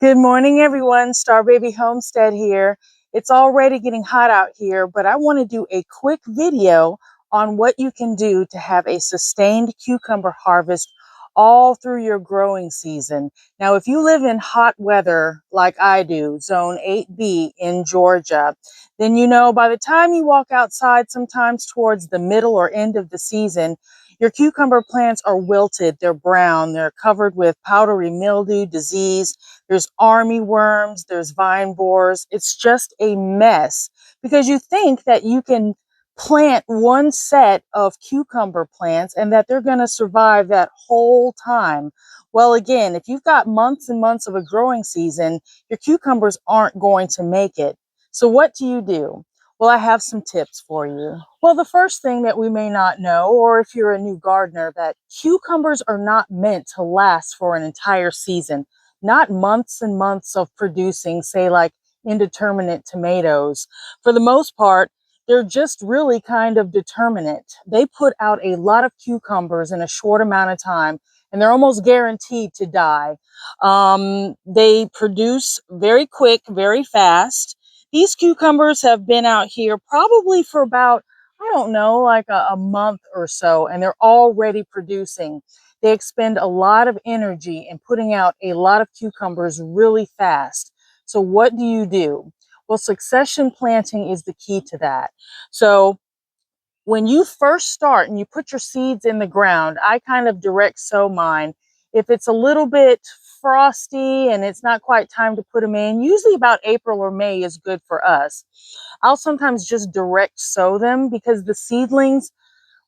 Good morning, everyone. Star Baby Homestead here. It's already getting hot out here, but I want to do a quick video on what you can do to have a sustained cucumber harvest all through your growing season. Now, if you live in hot weather like I do, zone 8B in Georgia, then you know by the time you walk outside, sometimes towards the middle or end of the season, your cucumber plants are wilted, they're brown, they're covered with powdery mildew, disease. There's army worms, there's vine borers. It's just a mess because you think that you can plant one set of cucumber plants and that they're going to survive that whole time. Well, again, if you've got months and months of a growing season, your cucumbers aren't going to make it. So what do you do? Well, I have some tips for you. Well, the first thing that we may not know, or if you're a new gardener, that cucumbers are not meant to last for an entire season, not months and months of producing, say, like indeterminate tomatoes. For the most part, they're just really kind of determinate. They put out a lot of cucumbers in a short amount of time, and they're almost guaranteed to die. They produce very quick, very fast. These cucumbers have been out here probably for about, I don't know, like a month or so, and they're already producing. They expend a lot of energy in putting out a lot of cucumbers really fast. So what do you do? Well, succession planting is the key to that. So when you first start and you put your seeds in the ground, I kind of direct sow mine. If it's a little bit frosty and it's not quite time to put them in, usually about April or May is good for us. I'll sometimes just direct sow them because the seedlings,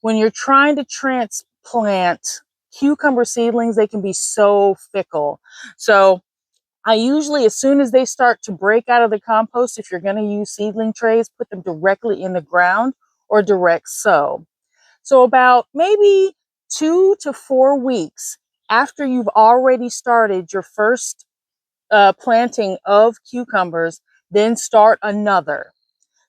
when you're trying to transplant cucumber seedlings, they can be so fickle. So I usually, as soon as they start to break out of the compost, if you're going to use seedling trays, put them directly in the ground or direct sow. So about maybe 2 to 4 weeks after you've already started your first planting of cucumbers, then start another.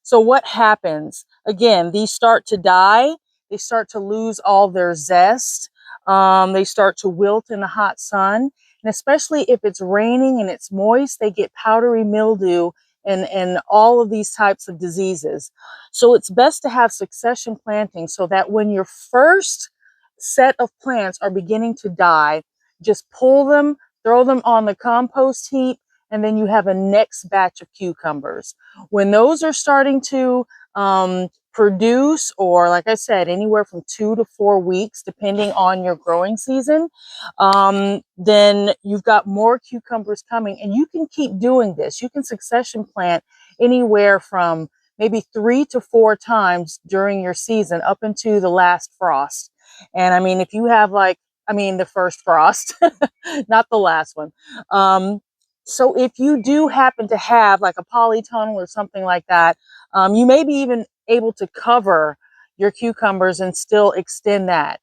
So what happens? Again, these start to die. They start to lose all their zest. They start to wilt in the hot sun. And especially if it's raining and it's moist, they get powdery mildew and all of these types of diseases. So it's best to have succession planting so that when your first set of plants are beginning to die, just pull them, throw them on the compost heap, and then you have a next batch of cucumbers. When those are starting to produce, or like I said, anywhere from 2 to 4 weeks, depending on your growing season, then you've got more cucumbers coming. And you can keep doing this. You can succession plant anywhere from maybe 3 to 4 times during your season up into the last frost. And I mean, if you have like, I mean, the first frost, not the last one. So if you do happen to have like a polytunnel or something like that, you may be even able to cover your cucumbers and still extend that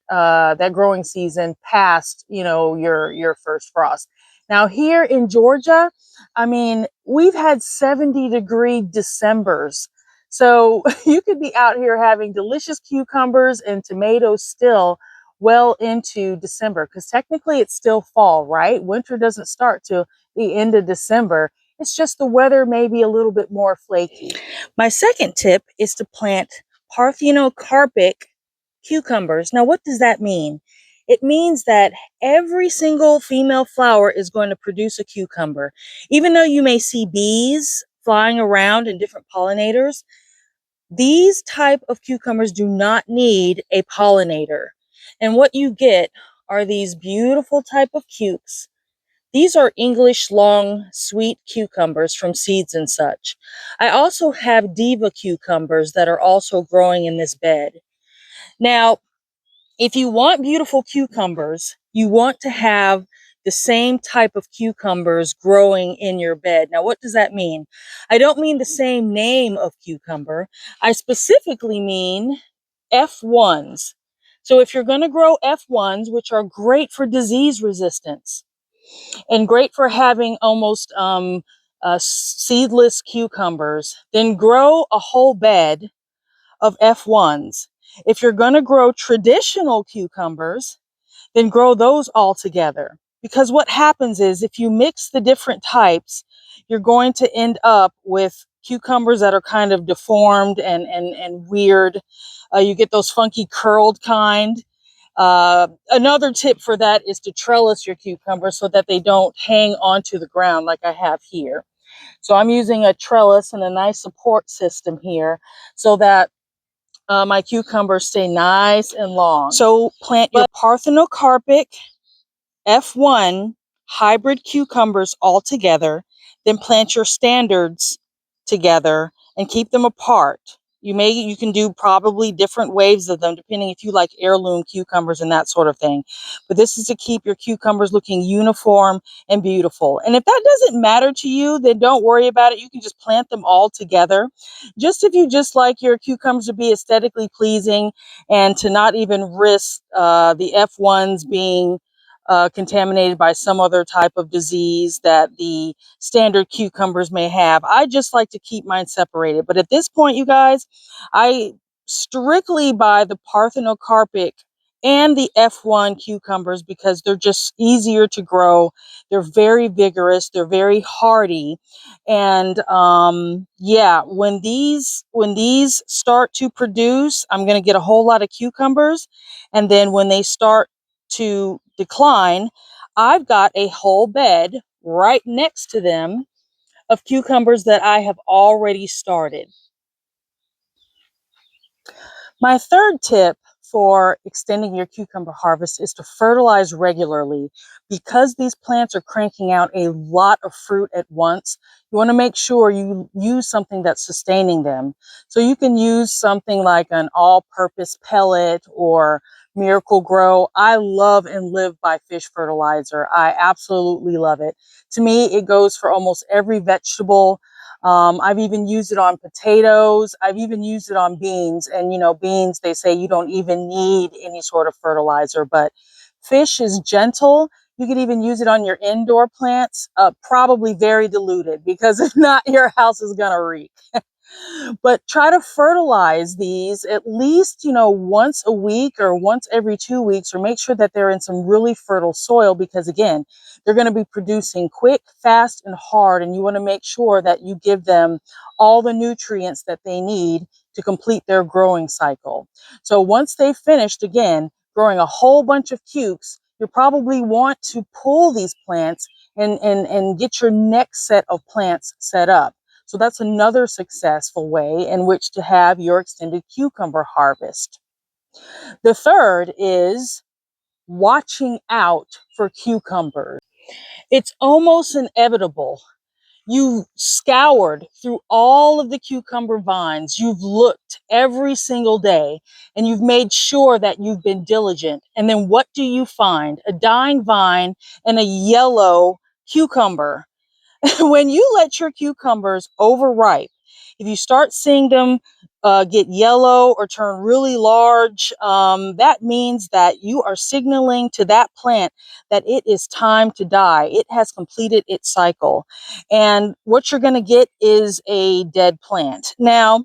growing season past, you know, your first frost. Now here in Georgia, I mean, we've had 70-degree Decembers. So you could be out here having delicious cucumbers and tomatoes still well into December, because technically it's still fall, right? Winter doesn't start till the end of December. It's just the weather may be a little bit more flaky. My second tip is to plant parthenocarpic cucumbers. Now, what does that mean? It means that every single female flower is going to produce a cucumber. Even though you may see bees flying around and different pollinators, these type of cucumbers do not need a pollinator. And what you get are these beautiful type of cukes. These are English long sweet cucumbers from Seeds and Such. I also have diva cucumbers that are also growing in this bed. Now, if you want beautiful cucumbers, you want to have the same type of cucumbers growing in your bed. Now, what does that mean? I don't mean the same name of cucumber. I specifically mean F1s. So if you're going to grow F1s, which are great for disease resistance and great for having almost seedless cucumbers, then grow a whole bed of F1s. If you're going to grow traditional cucumbers, then grow those all together. Because what happens is if you mix the different types, you're going to end up with cucumbers that are kind of deformed and weird. You get those funky curled kind. Another tip for that is to trellis your cucumbers so that they don't hang onto the ground like I have here. So I'm using a trellis and a nice support system here so that my cucumbers stay nice and long. So plant your parthenocarpic F1 hybrid cucumbers all together, then plant your standards together and keep them apart. You can do probably different waves of them depending if you like heirloom cucumbers and that sort of thing. But this is to keep your cucumbers looking uniform and beautiful. And if that doesn't matter to you, then don't worry about it. You can just plant them all together. Just if you just like your cucumbers to be aesthetically pleasing and to not even risk the F1s being contaminated by some other type of disease that the standard cucumbers may have. I just like to keep mine separated. But at this point, you guys, I strictly buy the parthenocarpic and the F1 cucumbers because they're just easier to grow. They're very vigorous. They're very hardy. And yeah, when these start to produce, I'm going to get a whole lot of cucumbers. And then when they start to decline, I've got a whole bed right next to them of cucumbers that I have already started. My third tip for extending your cucumber harvest is to fertilize regularly. Because these plants are cranking out a lot of fruit at once, you want to make sure you use something that's sustaining them. So you can use something like an all-purpose pellet or Miracle Grow. I love and live by fish fertilizer. I absolutely love it. To me, it goes for almost every vegetable. I've even used it on potatoes. I've even used it on beans. And, you know, beans, they say you don't even need any sort of fertilizer, but fish is gentle. You could even use it on your indoor plants, probably very diluted because if not, your house is going to reek. But try to fertilize these at least, you know, once a week or once every 2 weeks, or make sure that they're in some really fertile soil because, again, they're going to be producing quick, fast, and hard. And you want to make sure that you give them all the nutrients that they need to complete their growing cycle. So once they've finished, again, growing a whole bunch of cukes, you probably want to pull these plants and get your next set of plants set up. So that's another successful way in which to have your extended cucumber harvest. The third is watching out for cucumbers. It's almost inevitable. You've scoured through all of the cucumber vines. You've looked every single day and you've made sure that you've been diligent. And then what do you find? A dying vine and a yellow cucumber. When you let your cucumbers overripe, if you start seeing them get yellow or turn really large, that means that you are signaling to that plant that it is time to die. It has completed its cycle. And what you're going to get is a dead plant. Now,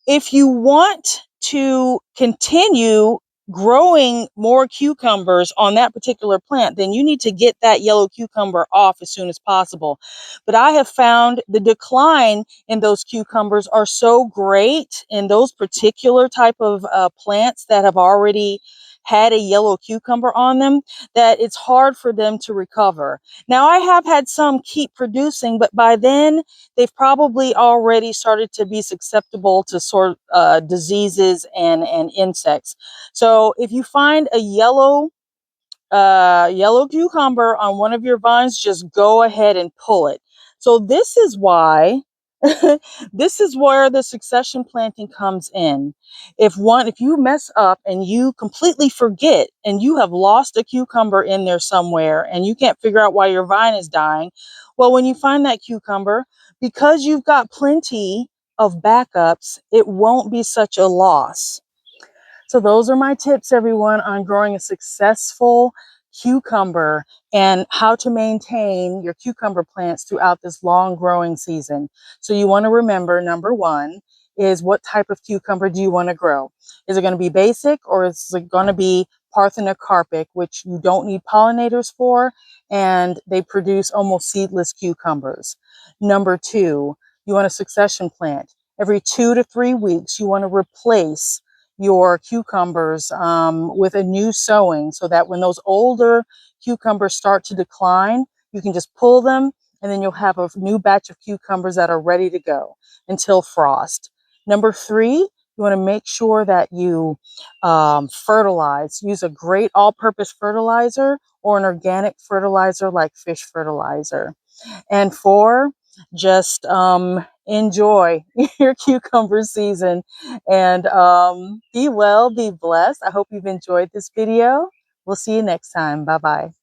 if you want to continue growing more cucumbers on that particular plant, then you need to get that yellow cucumber off as soon as possible. But I have found the decline in those cucumbers are so great in those particular type of plants that have already had a yellow cucumber on them that it's hard for them to recover. Now, I have had some keep producing, but by then they've probably already started to be susceptible to sort diseases and insects. So if you find a yellow cucumber on one of your vines, just go ahead and pull it. So this is why this is where the succession planting comes in. If you mess up and you completely forget and you have lost a cucumber in there somewhere and you can't figure out why your vine is dying, well, when you find that cucumber, because you've got plenty of backups, it won't be such a loss. So those are my tips, everyone, on growing a successful cucumber and how to maintain your cucumber plants throughout this long growing season. So you want to remember, number one, is what type of cucumber do you want to grow? Is it going to be basic or is it going to be parthenocarpic, which you don't need pollinators for, and they produce almost seedless cucumbers. Number two, you want a succession plant. Every 2 to 3 weeks, you want to replace your cucumbers with a new sowing so that when those older cucumbers start to decline, you can just pull them and then you'll have a new batch of cucumbers that are ready to go until frost. Number three, you want to make sure that you fertilize. Use a great all-purpose fertilizer or an organic fertilizer like fish fertilizer. And four, just enjoy your cucumber season and be well, be blessed. I hope you've enjoyed this video. We'll see you next time. Bye-bye.